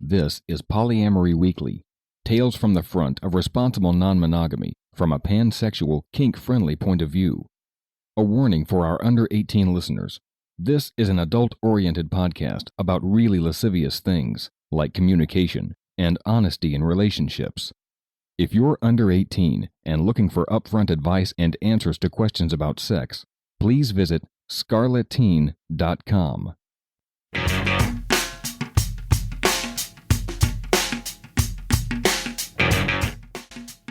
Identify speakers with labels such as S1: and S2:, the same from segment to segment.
S1: This is Polyamory Weekly, tales from the front of responsible non-monogamy from a pansexual, kink-friendly point of view. A warning for our under 18 listeners. This is an adult-oriented podcast about really lascivious things, like communication and honesty in relationships. If you're under 18 and looking for upfront advice and answers to questions about sex, please visit scarletteen.com.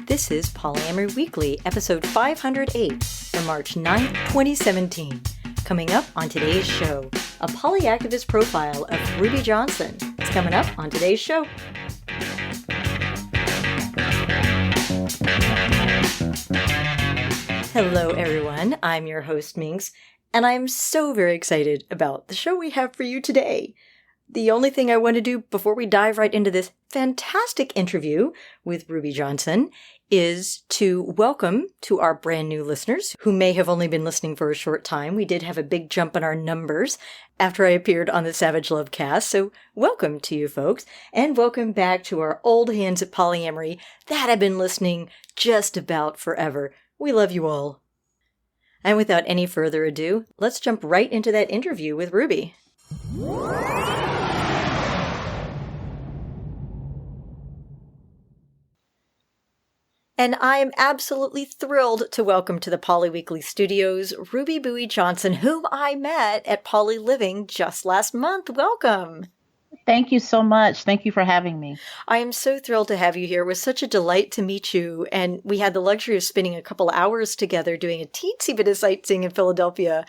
S2: This is Polyamory Weekly, episode 508 for March 9th, 2017. Coming up on today's show, a polyactivist profile of Ruby Johnson. It's coming up on today's show. Hello, everyone. I'm your host, Minx, and I'm so very excited about the show we have for you today. The only thing I want to do before we dive right into this fantastic interview with Ruby Johnson is to welcome to our brand new listeners who may have only been listening for a short time. We did have a big jump in our numbers after I appeared on the Savage Love cast, so welcome to you folks, and welcome back to our old hands at polyamory that have been listening just about forever. We love you all. And without any further ado, let's jump right into that interview with Ruby. And I am absolutely thrilled to welcome to the Poly Weekly Studios Ruby Bowie Johnson, whom I met at Poly Living just last month. Welcome.
S3: Thank you so much. Thank you for having me.
S2: I am so thrilled to have you here. It was such a delight to meet you. And we had the luxury of spending a couple hours together doing a teensy bit of sightseeing in Philadelphia.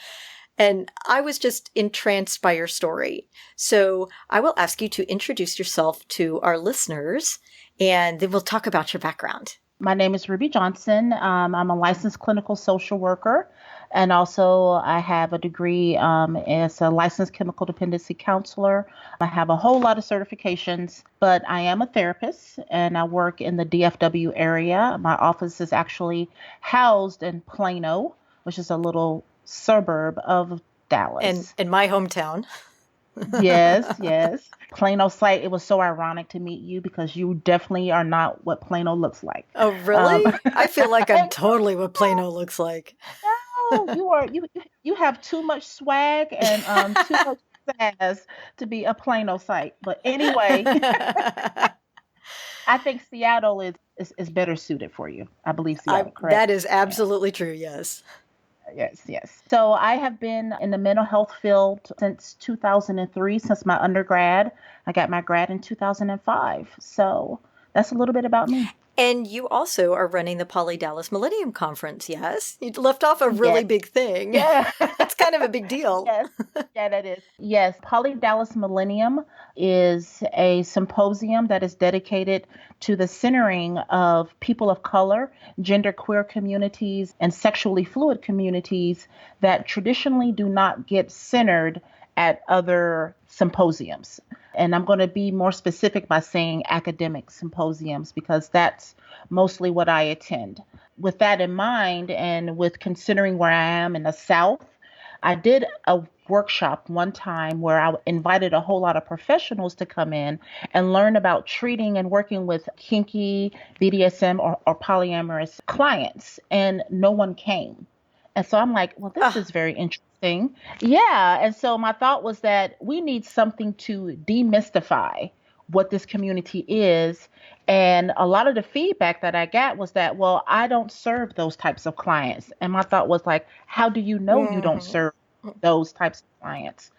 S2: And I was just entranced by your story. So I will ask you to introduce yourself to our listeners, and then we'll talk about your background.
S3: My name is Ruby Johnson. I'm a licensed clinical social worker, and also I have a degree as a licensed chemical dependency counselor. I have a whole lot of certifications, but I am a therapist, and I work in the DFW area. My office is actually housed in Plano, which is a little suburb of Dallas.
S2: And in my hometown.
S3: Yes. Plano site. It was so ironic to meet you because you definitely are not what Plano looks like.
S2: Oh, really? I feel like I'm totally what Plano looks like.
S3: No, you are. You have too much swag and too much sass to be a Plano site. But anyway, I think Seattle is better suited for you. I believe Seattle, correct?
S2: That is absolutely true. Yes.
S3: Yes. So I have been in the mental health field since 2003, since my undergrad. I got my grad in 2005. So that's a little bit about me.
S2: And you also are running the Poly Dallas Millennium Conference, yes? You left off a really big thing.
S3: Yeah.
S2: It's kind of a big deal.
S3: Yes. Yeah, that is. Yes. Poly Dallas Millennium is a symposium that is dedicated to the centering of people of color, genderqueer communities, and sexually fluid communities that traditionally do not get centered at other symposiums. And I'm going to be more specific by saying academic symposiums because that's mostly what I attend. With that in mind, and with considering where I am in the South, I did a workshop one time where I invited a whole lot of professionals to come in and learn about treating and working with kinky, BDSM, or polyamorous clients, and no one came. And so I'm like, well, this is very interesting. Yeah. And so my thought was that we need something to demystify what this community is. And a lot of the feedback that I got was that, well, I don't serve those types of clients. And my thought was like, how do you know you don't serve those types of clients?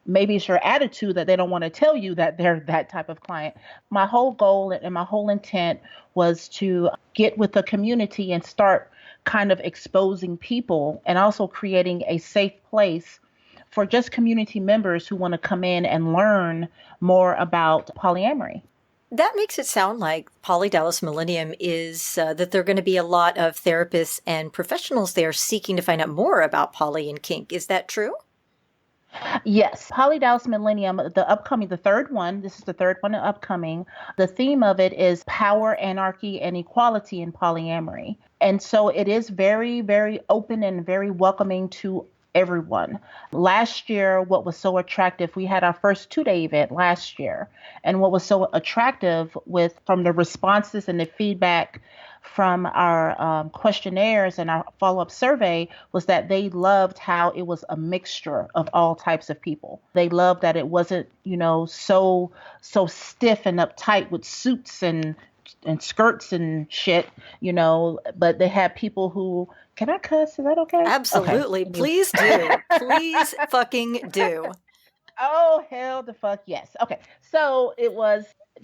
S3: Maybe it's your attitude that they don't want to tell you that they're that type of client. My whole goal and my whole intent was to get with the community and start kind of exposing people and also creating a safe place for just community members who want to come in and learn more about polyamory.
S2: That makes it sound like Poly Dallas Millennium is that there are going to be a lot of therapists and professionals there seeking to find out more about poly and kink. Is that true?
S3: Yes. Poly Dallas Millennium, the third one, this is the third one upcoming. The theme of it is power, anarchy, and equality in polyamory. And so it is very, very open and very welcoming to everyone. Last year, what was so attractive, we had our first 2-day event last year. And what was so attractive from the responses and the feedback from our questionnaires and our follow-up survey was that they loved how it was a mixture of all types of people. They loved that it wasn't, so stiff and uptight with suits and skirts and shit, but they had people who, can I cuss? Is that okay?
S2: Absolutely.
S3: Okay.
S2: Please do. Please fucking do.
S3: Oh, hell the fuck yes. Okay. So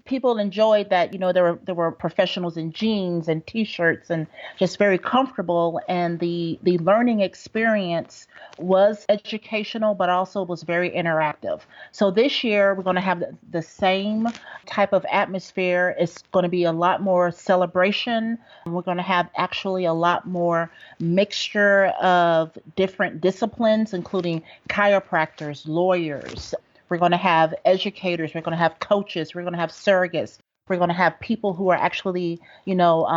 S3: people enjoyed that, there were professionals in jeans and t-shirts and just very comfortable. And the learning experience was educational, but also was very interactive. So this year we're going to have the same type of atmosphere. It's going to be a lot more celebration. We're going to have actually a lot more mixture of different disciplines, including chiropractors, lawyers. We're going to have educators. We're going to have coaches. We're going to have surrogates. We're going to have people who are actually,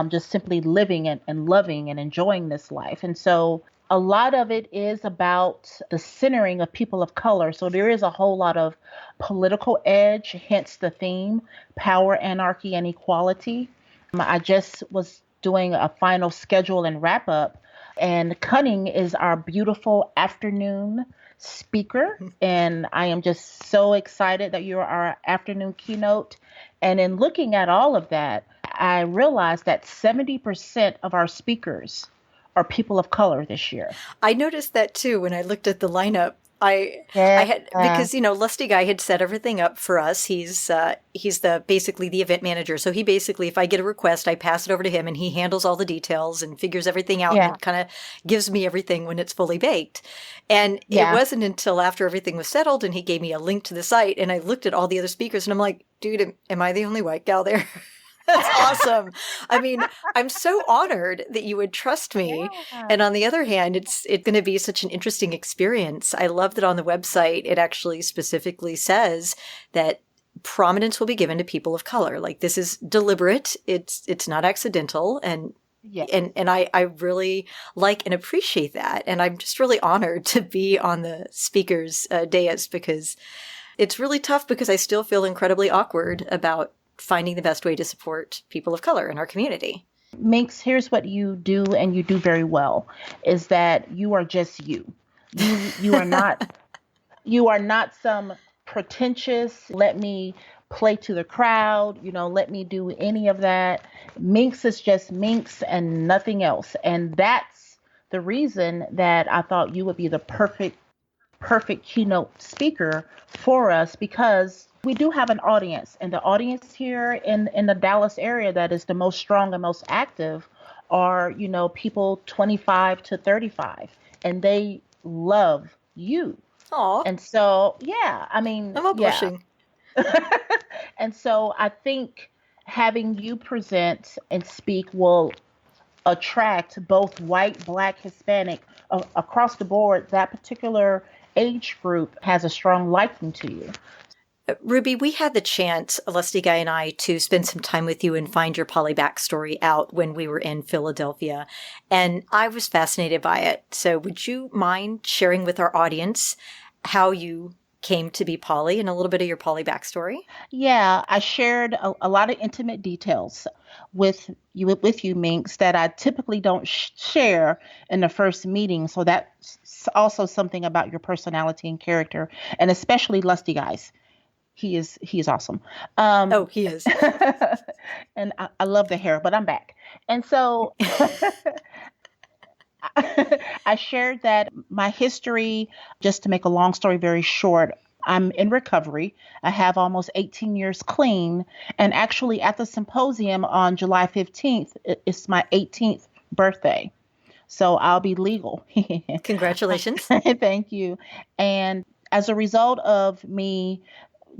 S3: just simply living and loving and enjoying this life. And so a lot of it is about the centering of people of color. So there is a whole lot of political edge, hence the theme, power, anarchy, and equality. I just was doing a final schedule and wrap up, and Cunning is our beautiful afternoon speaker. And I am just so excited that you're our afternoon keynote. And in looking at all of that, I realized that 70% of our speakers are people of color this year.
S2: I noticed that too when I looked at the lineup. I had, because, Lusty Guy had set everything up for us. He's basically the event manager. So he basically, if I get a request, I pass it over to him and he handles all the details and figures everything out and kind of gives me everything when it's fully baked. And it wasn't until after everything was settled and he gave me a link to the site and I looked at all the other speakers and I'm like, dude, am I the only white gal there? That's awesome. I mean, I'm so honored that you would trust me. Yeah. And on the other hand, it's going to be such an interesting experience. I love that on the website, it actually specifically says that prominence will be given to people of color. Like, this is deliberate. It's not accidental. And I really like and appreciate that. And I'm just really honored to be on the speaker's dais, because it's really tough, because I still feel incredibly awkward about finding the best way to support people of color in our community.
S3: Minx, here's what you do, and you do very well, is that you are just you. You are not some pretentious, let me play to the crowd, let me do any of that. Minx is just Minx and nothing else. And that's the reason that I thought you would be the perfect keynote speaker for us, because we do have an audience, and the audience here in the Dallas area that is the most strong and most active are, people 25 to 35, and they love you.
S2: Aw.
S3: And so, I'm
S2: all blushing.
S3: And so I think having you present and speak will attract both white, Black, Hispanic, across the board. That particular age group has a strong liking to you.
S2: Ruby, we had the chance, Lusty Guy and I, to spend some time with you and find your poly backstory out when we were in Philadelphia. And I was fascinated by it. So would you mind sharing with our audience how you came to be poly and a little bit of your poly backstory?
S3: Yeah, I shared a lot of intimate details with you, Minx, that I typically don't share in the first meeting. So that's also something about your personality and character, and especially Lusty Guy's. He is awesome.
S2: He is.
S3: And I love the hair, but I'm back. And so I shared that my history, just to make a long story very short, I'm in recovery. I have almost 18 years clean. And actually at the symposium on July 15th, it's my 18th birthday. So I'll be legal.
S2: Congratulations.
S3: Thank you. And as a result of me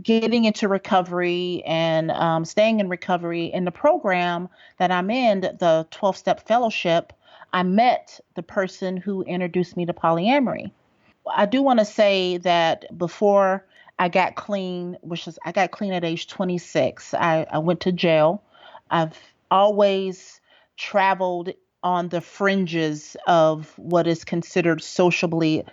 S3: getting into recovery and staying in recovery, in the program that I'm in, the 12-step fellowship, I met the person who introduced me to polyamory. I do want to say that before I got clean, I got clean at age 26, I went to jail. I've always traveled on the fringes of what is considered sociably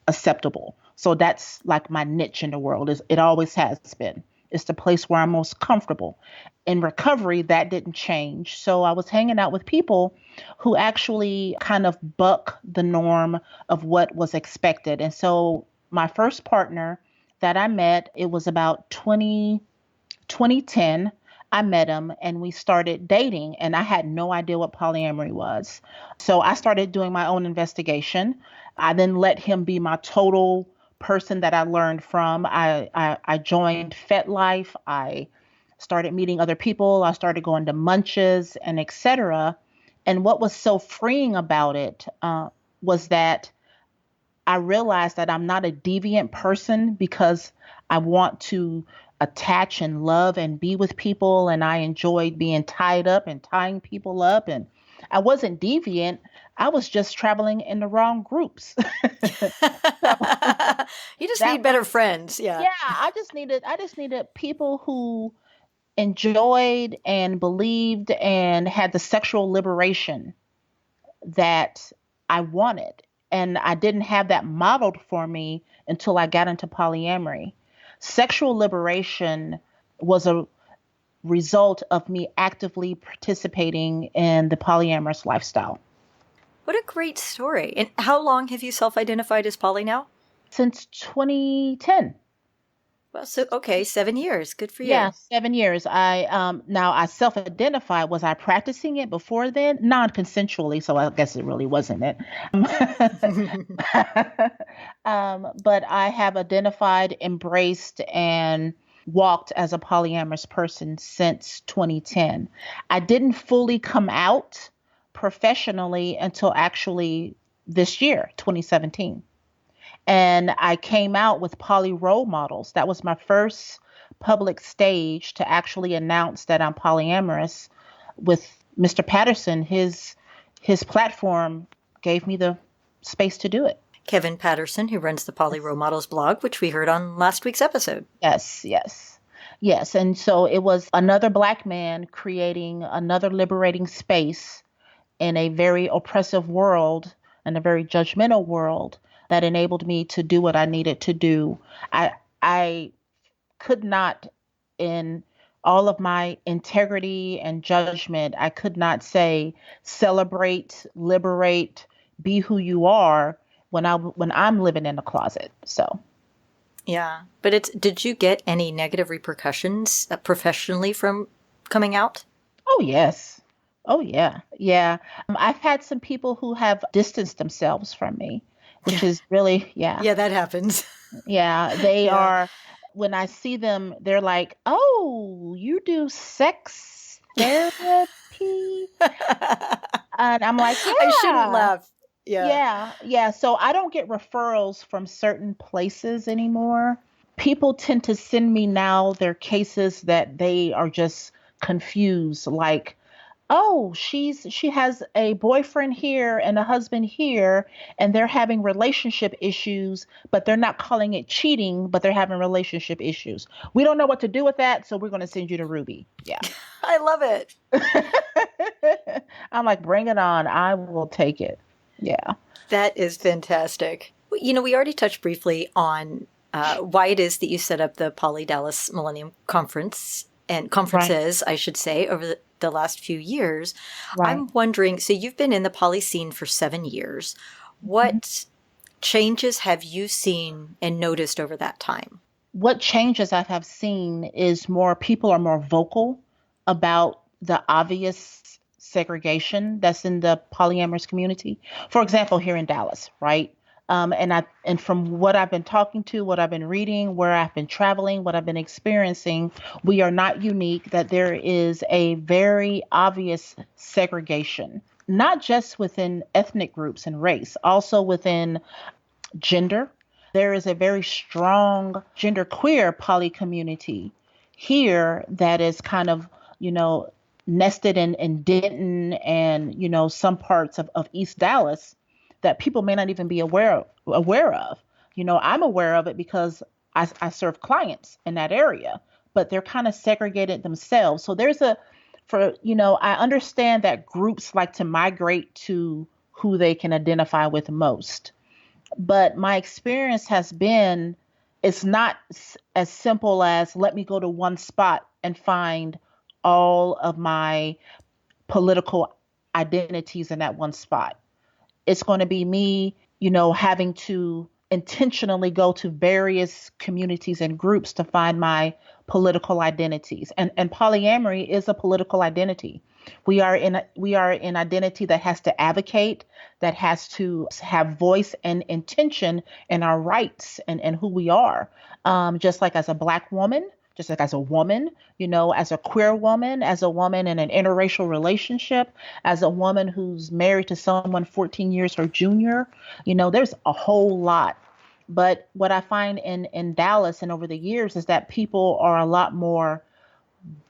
S3: acceptable. So that's like my niche in the world. It always has been. It's the place where I'm most comfortable. In recovery, that didn't change. So I was hanging out with people who actually kind of buck the norm of what was expected. And so my first partner that I met, it was about 2010. I met him and we started dating, and I had no idea what polyamory was. So I started doing my own investigation. I then let him be my total person that I learned from. I joined FetLife. I started meeting other people. I started going to munches and etc. And what was so freeing about it was that I realized that I'm not a deviant person because I want to attach and love and be with people. And I enjoyed being tied up and tying people up. And I wasn't deviant. I was just traveling in the wrong groups.
S2: You just need better friends. Yeah.
S3: I just needed people who enjoyed and believed and had the sexual liberation that I wanted. And I didn't have that modeled for me until I got into polyamory. Sexual liberation was a result of me actively participating in the polyamorous lifestyle.
S2: What a great story. And how long have you self-identified as poly now?
S3: Since 2010.
S2: Well, so, okay, 7 years. Good for you.
S3: Yeah, 7 years. I self-identified. Was I practicing it before then? Non-consensually, so I guess it really wasn't it. But I have identified, embraced, and walked as a polyamorous person since 2010. I didn't fully come out professionally until actually this year, 2017. And I came out with poly role models. That was my first public stage to actually announce that I'm polyamorous. With Mr. Patterson, his platform gave me the space to do it.
S2: Kevin Patterson, who runs the Poly Role Models blog, which we heard on last week's episode.
S3: Yes. And so it was another Black man creating another liberating space in a very oppressive world and a very judgmental world that enabled me to do what I needed to do. I could not, in all of my integrity and judgment, I could not say celebrate, liberate, be who you are when I'm living in the closet. So.
S2: Yeah. But did you get any negative repercussions professionally from coming out?
S3: Oh, yes. Oh, yeah. Yeah. I've had some people who have distanced themselves from me, which is really, yeah.
S2: Yeah, that happens.
S3: Yeah. They are, when I see them, they're like, oh, you do sex therapy? And I'm like, yeah.
S2: I shouldn't laugh.
S3: Yeah. So I don't get referrals from certain places anymore. People tend to send me now their cases that they are just confused, like, oh, she has a boyfriend here and a husband here, and they're having relationship issues, but they're not calling it cheating, but they're having relationship issues. We don't know what to do with that, so we're going to send you to Ruby. Yeah.
S2: I love
S3: it. I'm like, bring it on. I will take it. Yeah.
S2: That is fantastic. You know, we already touched briefly on why it is that you set up the Poly Dallas Millennium Conference and conferences, right, I should say, over the last few years. Right. I'm wondering, so you've been in the poly scene for 7 years. What changes have you seen and noticed over that time?
S3: What changes I have seen is people are more vocal about the obvious segregation that's in the polyamorous community. For example, here in Dallas, right? And from what I've been talking to, what I've been reading, where I've been traveling, what I've been experiencing, we are not unique, that there is a very obvious segregation, not just within ethnic groups and race, also within gender. There is a very strong genderqueer poly community here that is kind of, nested in Denton and, some parts of East Dallas that people may not even be aware of. I'm aware of it because I serve clients in that area, but they're kind of segregated themselves. So I understand that groups like to migrate to who they can identify with most. But my experience has been, it's not as simple as let me go to one spot and find all of my political identities in that one spot. It's going to be me, having to intentionally go to various communities and groups to find my political identities. And polyamory is a political identity. We are in identity that has to advocate, that has to have voice and intention in our rights and who we are. Just like as a Black woman, just like as a woman, as a queer woman, as a woman in an interracial relationship, as a woman who's married to someone 14 years her junior, there's a whole lot. But what I find in Dallas and over the years is that people are a lot more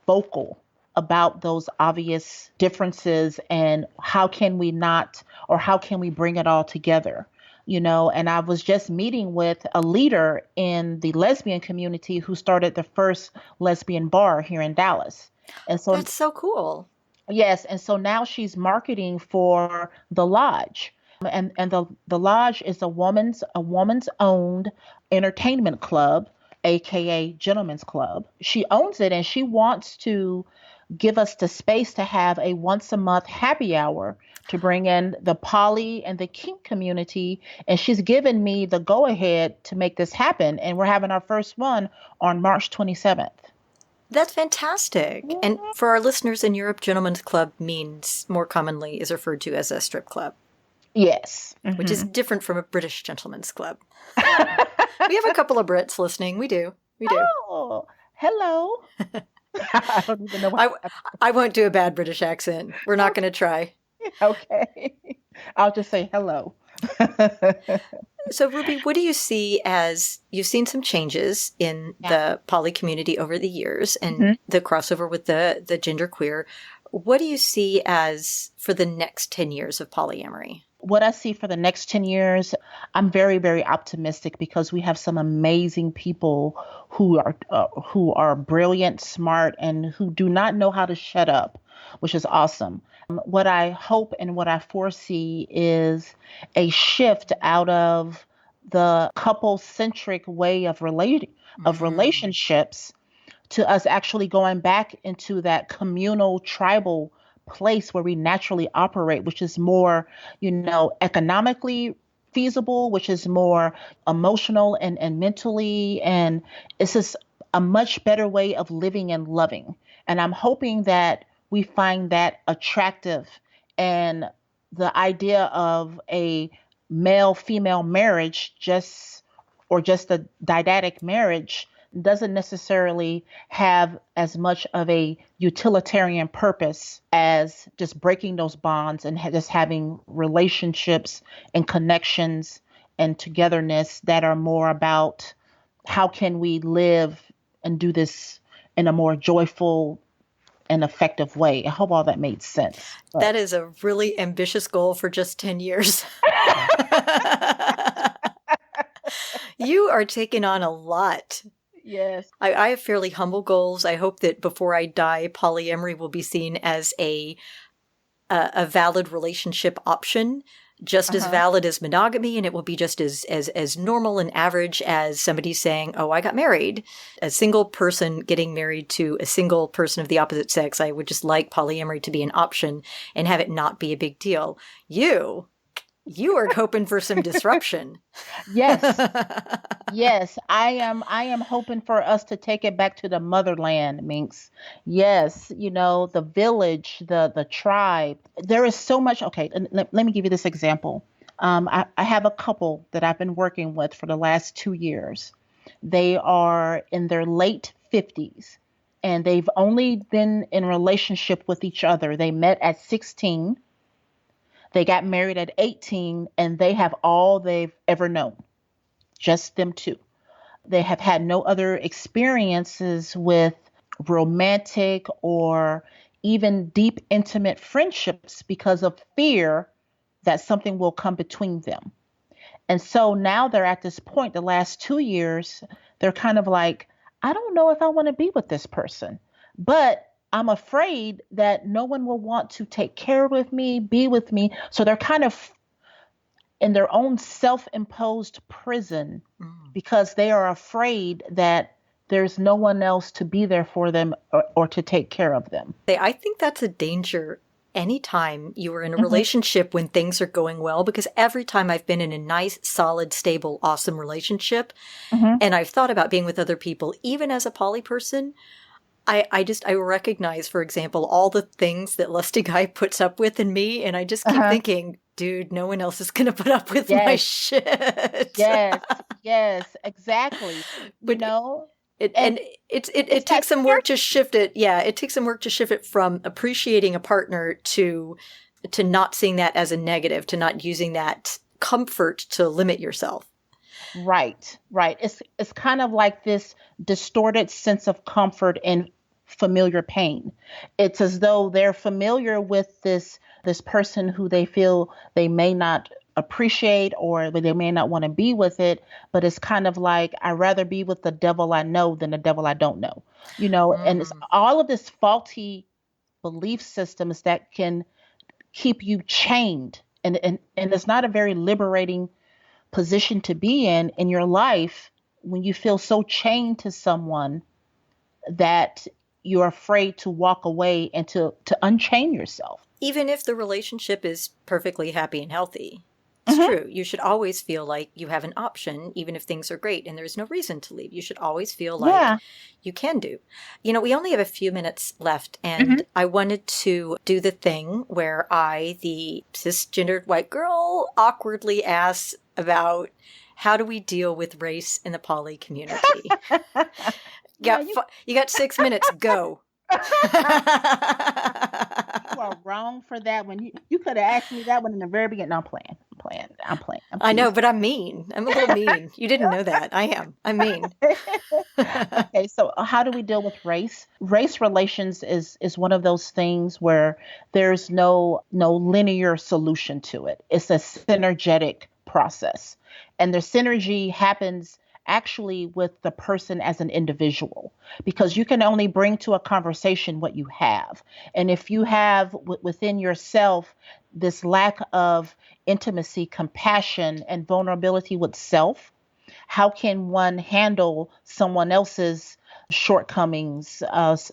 S3: vocal about those obvious differences and how can we not, or how can we bring it all together? And I was just meeting with a leader in the lesbian community who started the first lesbian bar here in Dallas. And so
S2: That's so cool.
S3: yes, and so now she's marketing for the lodge. And the lodge is a woman's owned entertainment club, aka gentlemen's club. She owns it and she wants to give us the space to have a once a month happy hour to bring in the poly and the kink community. And she's given me the go ahead to make this happen. And we're having our first one on March 27th.
S2: That's fantastic. And for our listeners in Europe, gentlemen's club means more commonly is referred to as a strip club.
S3: Yes.
S2: Which is different from a British gentleman's club. We have a couple of Brits listening. We do.
S3: Oh, hello. I don't even know what
S2: I won't do a bad British accent. We're not going to try.
S3: Okay. I'll just say hello.
S2: So, Ruby, what do you see as you've seen some changes in the poly community over the years and the crossover with the genderqueer? What do you see as for the next 10 years of polyamory?
S3: What I see for the next 10 years, I'm very, very optimistic because we have some amazing people who are brilliant, smart, and who do not know how to shut up, which is awesome. What I hope and what I foresee is a shift out of the couple-centric way of relationships to us actually going back into that communal, tribal place where we naturally operate, which is more, economically feasible, which is more emotional and mentally. And it's just a much better way of living and loving. And I'm hoping that we find that attractive. And the idea of a male-female marriage just a dyadic marriage doesn't necessarily have as much of a utilitarian purpose as just breaking those bonds and just having relationships and connections and togetherness that are more about how can we live and do this in a more joyful and effective way. I hope all that made sense.
S2: But that is a really ambitious goal for just 10 years. You are taking on a lot.
S3: Yes.
S2: I have fairly humble goals. I hope that before I die, polyamory will be seen as a valid relationship option, just as valid as monogamy, and it will be just as normal and average as somebody saying, oh, I got married. A single person getting married to a single person of the opposite sex. I would just like polyamory to be an option and have it not be a big deal. You are hoping for some disruption.
S3: Yes. Yes. I am hoping for us to take it back to the motherland, Minx. Yes. The village, the tribe. There is so much. Okay. Let me give you this example. I have a couple that I've been working with for the last 2 years. They are in their late 50s and they've only been in relationship with each other. They met at 16. They got married at 18 and they have all they've ever known. Just them two. They have had no other experiences with romantic or even deep, intimate friendships because of fear that something will come between them. And so now they're at this point, the last 2 years, they're kind of like, I don't know if I want to be with this person, but I'm afraid that no one will want to take care of me, be with me. So they're kind of in their own self-imposed prison because they are afraid that there's no one else to be there for them or to take care of them.
S2: I think that's a danger anytime you are in a relationship when things are going well, because every time I've been in a nice, solid, stable, awesome relationship, and I've thought about being with other people, even as a poly person, I recognize, for example, all the things that Lusty Guy puts up with in me, and I just keep thinking, dude, no one else is going to put up with my shit.
S3: Yes, exactly.
S2: But It
S3: it's
S2: takes some work to shift it. Yeah, it takes some work to shift it from appreciating a partner to not seeing that as a negative, to not using that comfort to limit yourself.
S3: Right. It's kind of like this distorted sense of comfort in familiar pain. It's as though they're familiar with this person who they feel they may not appreciate or they may not want to be with it, but it's kind of like, I'd rather be with the devil I know than the devil I don't know. And it's all of this faulty belief systems that can keep you chained, and it's not a very liberating position to be in your life when you feel so chained to someone that you're afraid to walk away and to unchain yourself.
S2: Even if the relationship is perfectly happy and healthy. It's true. You should always feel like you have an option, even if things are great and there's no reason to leave. You should always feel like you can do. We only have a few minutes left, and I wanted to do the thing where I, the cisgendered white girl, awkwardly asks about how do we deal with race in the poly community. You got 6 minutes. Go.
S3: You are wrong for that one. You could have asked me that one in the very beginning. No, I'm playing.
S2: I know, but I'm mean. I'm a little mean. You didn't know that. I am. I'm mean.
S3: Okay, so how do we deal with race? Race relations is one of those things where there's no linear solution to it. It's a synergetic process. And the synergy happens actually with the person as an individual, because you can only bring to a conversation what you have. And if you have within yourself this lack of intimacy, compassion, and vulnerability with self, how can one handle someone else's shortcomings,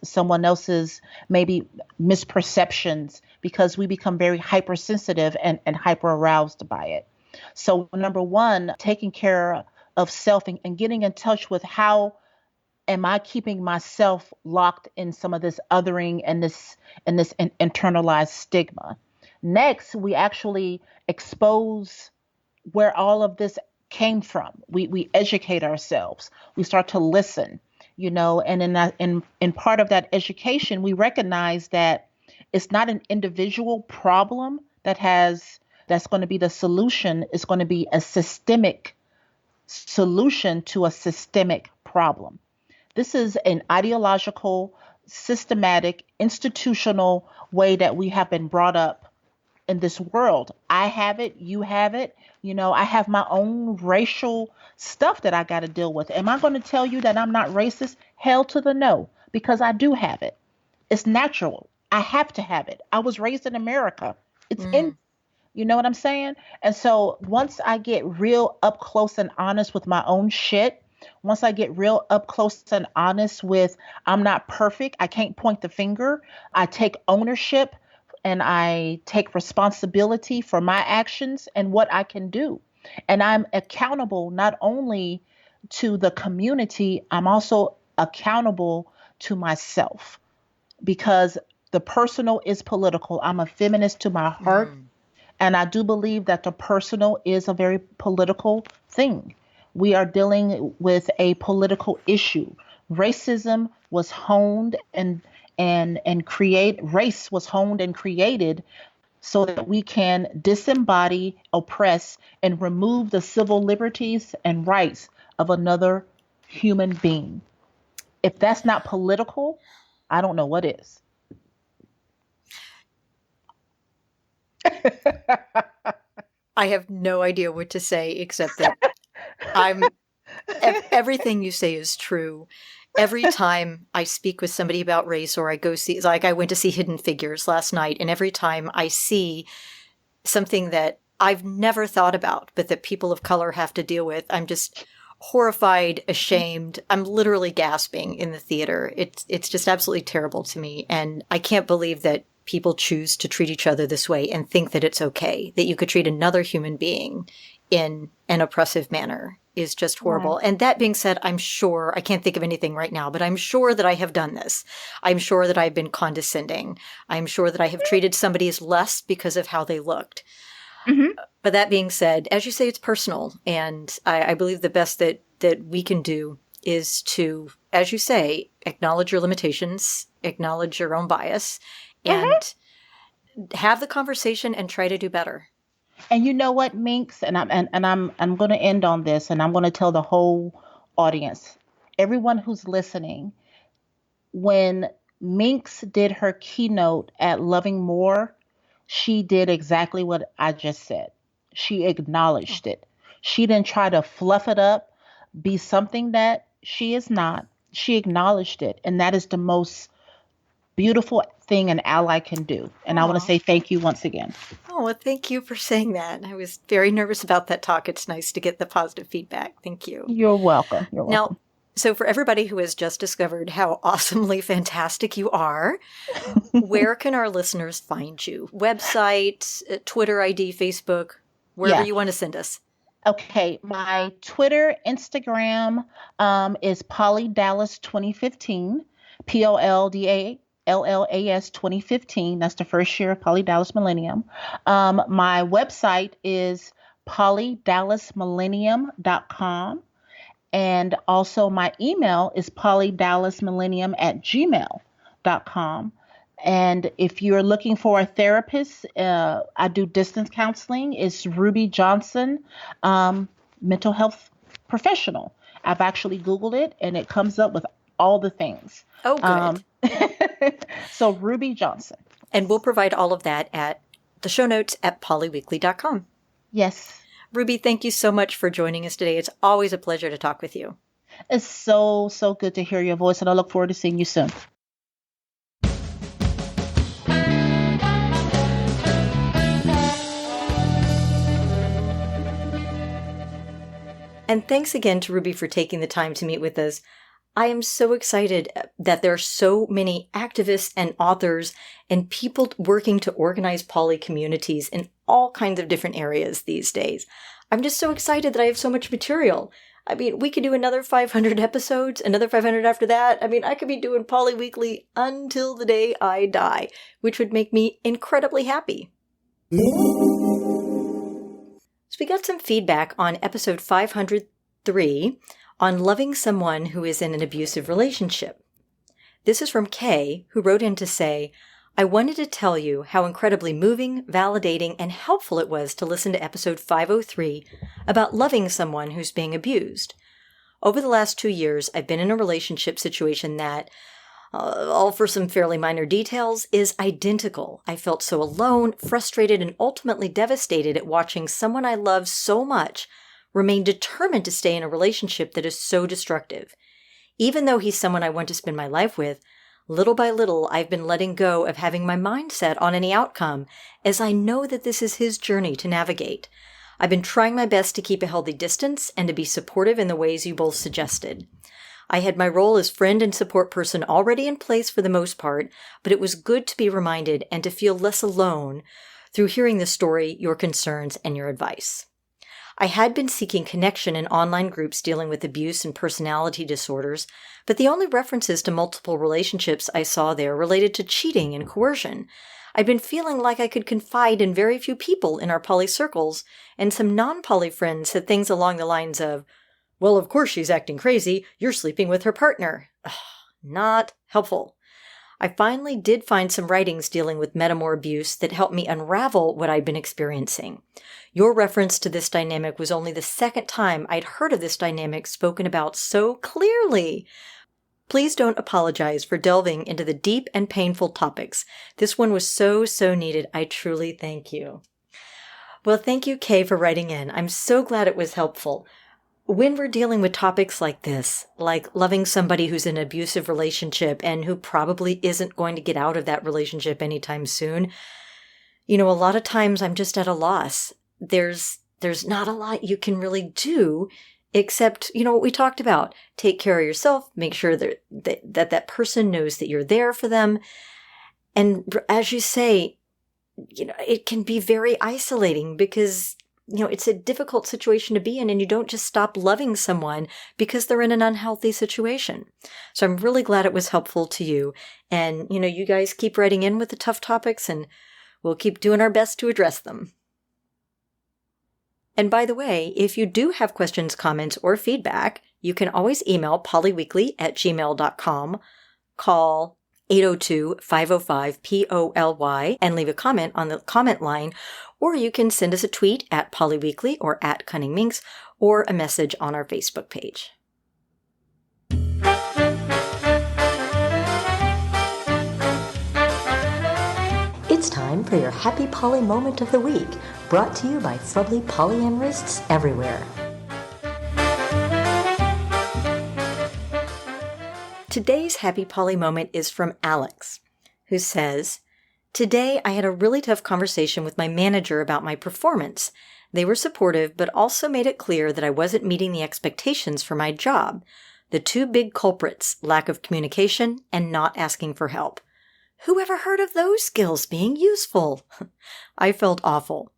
S3: someone else's maybe misperceptions, because we become very hypersensitive and hyper aroused by it. So number one, taking care of self and getting in touch with how am I keeping myself locked in some of this othering and this internalized stigma. Next, we actually expose where all of this came from. We educate ourselves. We start to listen, and in part of that education, we recognize that it's not an individual problem that's going to be the solution. It's going to be a systemic solution to a systemic problem. This is an ideological, systematic, institutional way that we have been brought up in this world. I have it, you have it. I have my own racial stuff that I got to deal with. Am I going to tell you that I'm not racist? Hell to the no, because I do have it. It's natural. I have to have it. I was raised in America. It's in. You know what I'm saying? And so once I get real up close and honest with my own shit, once I get real up close and honest with I'm not perfect, I can't point the finger, I take ownership and I take responsibility for my actions and what I can do. And I'm accountable not only to the community, I'm also accountable to myself, because the personal is political. I'm a feminist to my heart. And I do believe that the personal is a very political thing. We are dealing with a political issue. Racism was honed race was honed and created so that we can disembody, oppress, and remove the civil liberties and rights of another human being. If that's not political, I don't know what is.
S2: I have no idea what to say except that everything you say is true. Every time I speak with somebody about race, or I go see, like I went to see Hidden Figures last night, and every time I see something that I've never thought about, but that people of color have to deal with. I'm just horrified, ashamed. I'm literally gasping in the theater. It's just absolutely terrible to me. And I can't believe that people choose to treat each other this way and think that it's okay, that you could treat another human being in an oppressive manner is just horrible.
S3: Right.
S2: And that being said, I'm sure, I can't think of anything right now, but I'm sure that I have done this. I'm sure that I've been condescending. I'm sure that I have treated somebody as less because of how they looked.
S3: Mm-hmm.
S2: But that being said, as you say, it's personal. And I believe the best that we can do is to, as you say, acknowledge your limitations, acknowledge your own bias, and have the conversation and try to do better.
S3: And you know what, Minx, and I'm going to end on this, and I'm going to tell the whole audience, everyone who's listening, when Minx did her keynote at Loving More, she did exactly what I just said. She acknowledged it. She didn't try to fluff it up, be something that she is not. She acknowledged it, and that is the most beautiful thing an ally can do. And I want to say thank you once again.
S2: Oh, well, thank you for saying that. I was very nervous about that talk. It's nice to get the positive feedback. Thank you.
S3: You're welcome. You're welcome.
S2: Now, so for everybody who has just discovered how awesomely fantastic you are, where can our listeners find you? Website, Twitter ID, Facebook, wherever you want to send us.
S3: Okay, my Twitter, Instagram is Polly Dallas 2015, POLDALLAS 2015. That's the first year of Polly Dallas Millennium. My website is pollydallasmillennium.com. And also my email is pollydallasmillennium@gmail.com. And if you're looking for a therapist, I do distance counseling. It's Ruby Johnson, mental health professional. I've actually Googled it, and it comes up with all the things.
S2: Oh, good.
S3: So Ruby Johnson.
S2: And we'll provide all of that at the show notes at polyweekly.com.
S3: Yes.
S2: Ruby, thank you so much for joining us today. It's always a pleasure to talk with you.
S3: It's so good to hear your voice, and I look forward to seeing you soon.
S2: And thanks again to Ruby for taking the time to meet with us. I am so excited that there are so many activists and authors and people working to organize poly communities in all kinds of different areas these days. I'm just so excited that I have so much material. I mean, we could do another 500 episodes, another 500 after that. I mean, I could be doing Poly Weekly until the day I die, which would make me incredibly happy. So we got some feedback on episode 503 on loving someone who is in an abusive relationship. This is from Kay, who wrote in to say, I wanted to tell you how incredibly moving, validating, and helpful it was to listen to episode 503 about loving someone who's being abused. Over the last 2 years, I've been in a relationship situation that, all for some fairly minor details, is identical. I felt so alone, frustrated, and ultimately devastated at watching someone I love so much remain determined to stay in a relationship that is so destructive. Even though he's someone I want to spend my life with, little by little, I've been letting go of having my mind set on any outcome, as I know that this is his journey to navigate. I've been trying my best to keep a healthy distance and to be supportive in the ways you both suggested. I had my role as friend and support person already in place for the most part, but it was good to be reminded and to feel less alone through hearing the story, your concerns, and your advice. I had been seeking connection in online groups dealing with abuse and personality disorders, but the only references to multiple relationships I saw there related to cheating and coercion. I'd been feeling like I could confide in very few people in our poly circles, and some non-poly friends said things along the lines of, well, of course she's acting crazy, you're sleeping with her partner. Ugh, not helpful. I finally did find some writings dealing with metamor abuse that helped me unravel what I'd been experiencing. Your reference to this dynamic was only the second time I'd heard of this dynamic spoken about so clearly. Please don't apologize for delving into the deep and painful topics. This one was so needed. I truly thank you. Well, thank you, Kay, for writing in. I'm so glad it was helpful. When we're dealing with topics like this, like loving somebody who's in an abusive relationship and who probably isn't going to get out of that relationship anytime soon, a lot of times I'm just at a loss. there's not a lot you can really do except, what we talked about. Take care of yourself, make sure that person knows that you're there for them. And as you say, it can be very isolating because, it's a difficult situation to be in, and you don't just stop loving someone because they're in an unhealthy situation. So I'm really glad it was helpful to you. And, you guys keep writing in with the tough topics, and we'll keep doing our best to address them. And by the way, if you do have questions, comments, or feedback, you can always email polyweekly@gmail.com, call 802-505-POLY, and leave a comment on the comment line, or you can send us a tweet at polyweekly or at cunningminx, or a message on our Facebook page. It's time for your Happy Poly Moment of the Week, brought to you by Fubbly Polyamorists everywhere. Today's Happy Poly Moment is from Alex, who says, "Today I had a really tough conversation with my manager about my performance. They were supportive, but also made it clear that I wasn't meeting the expectations for my job. The two big culprits, lack of communication and not asking for help. Who ever heard of those skills being useful?" I felt awful.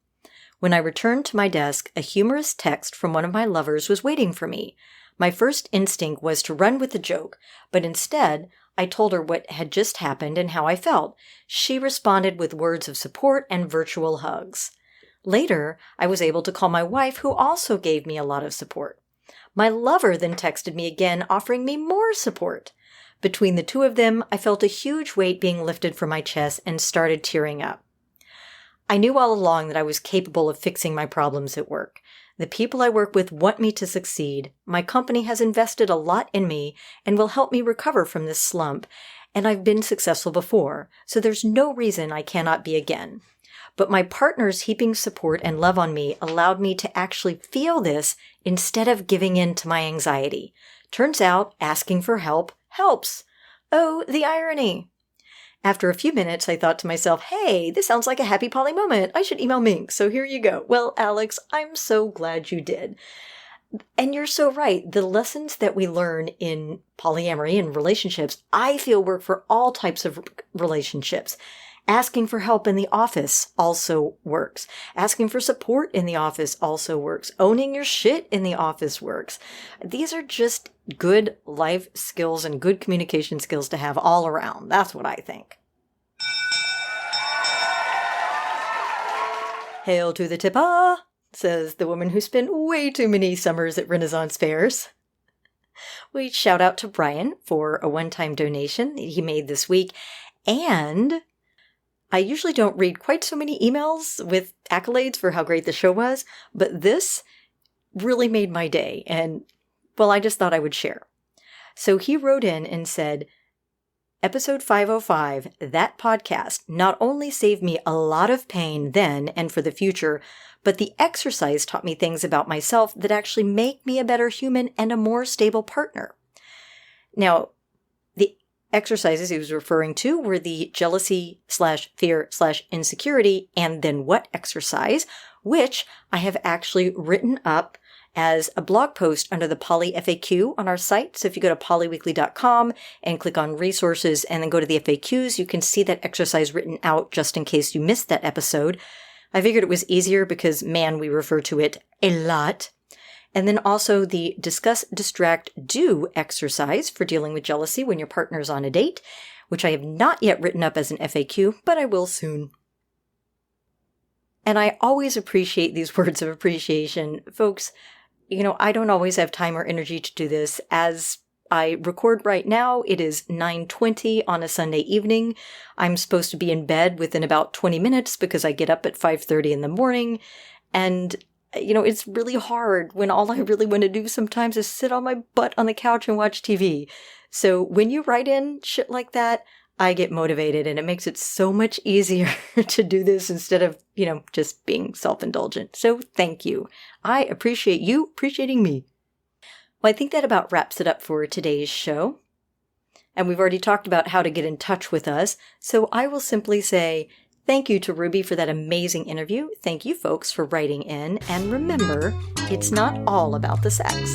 S2: When I returned to my desk, a humorous text from one of my lovers was waiting for me. My first instinct was to run with the joke, but instead, I told her what had just happened and how I felt. She responded with words of support and virtual hugs. Later, I was able to call my wife, who also gave me a lot of support. My lover then texted me again, offering me more support. Between the two of them, I felt a huge weight being lifted from my chest and started tearing up. I knew all along that I was capable of fixing my problems at work. The people I work with want me to succeed. My company has invested a lot in me and will help me recover from this slump, and I've been successful before, so there's no reason I cannot be again. But my partner's heaping support and love on me allowed me to actually feel this instead of giving in to my anxiety. Turns out asking for help helps. Oh, the irony. After a few minutes, I thought to myself, hey, this sounds like a happy poly moment. I should email Minx, so here you go. Well, Alex, I'm so glad you did. And you're so right. The lessons that we learn in polyamory and relationships, I feel work for all types of relationships. Asking for help in the office also works. Asking for support in the office also works. Owning your shit in the office works. These are just good life skills and good communication skills to have all around. That's what I think. Hail to the tipper, says the woman who spent way too many summers at Renaissance fairs. We shout out to Brian for a one-time donation that he made this week. And I usually don't read quite so many emails with accolades for how great the show was, but this really made my day. And, well, I just thought I would share. So he wrote in and said, Episode 505, that podcast not only saved me a lot of pain then and for the future, but the exercise taught me things about myself that actually make me a better human and a more stable partner. Now, the exercises he was referring to were the jealousy/fear/insecurity and then what exercise, which I have actually written up as a blog post under the Poly FAQ on our site. So if you go to polyweekly.com and click on resources and then go to the FAQs, you can see that exercise written out just in case you missed that episode. I figured it was easier because, man, we refer to it a lot. And then also the discuss, distract, do exercise for dealing with jealousy when your partner is on a date, which I have not yet written up as an FAQ, but I will soon. And I always appreciate these words of appreciation. Folks, I don't always have time or energy to do this. As I record right now, it is 9:20 on a Sunday evening. I'm supposed to be in bed within about 20 minutes because I get up at 5:30 in the morning. And, it's really hard when all I really want to do sometimes is sit on my butt on the couch and watch TV. So when you write in shit like that, I get motivated, and it makes it so much easier to do this instead of, just being self-indulgent. So thank you. I appreciate you appreciating me. Well, I think that about wraps it up for today's show. And we've already talked about how to get in touch with us. So I will simply say, Thank you to Ruby for that amazing interview. Thank you folks for writing in. And remember, it's not all about the sex.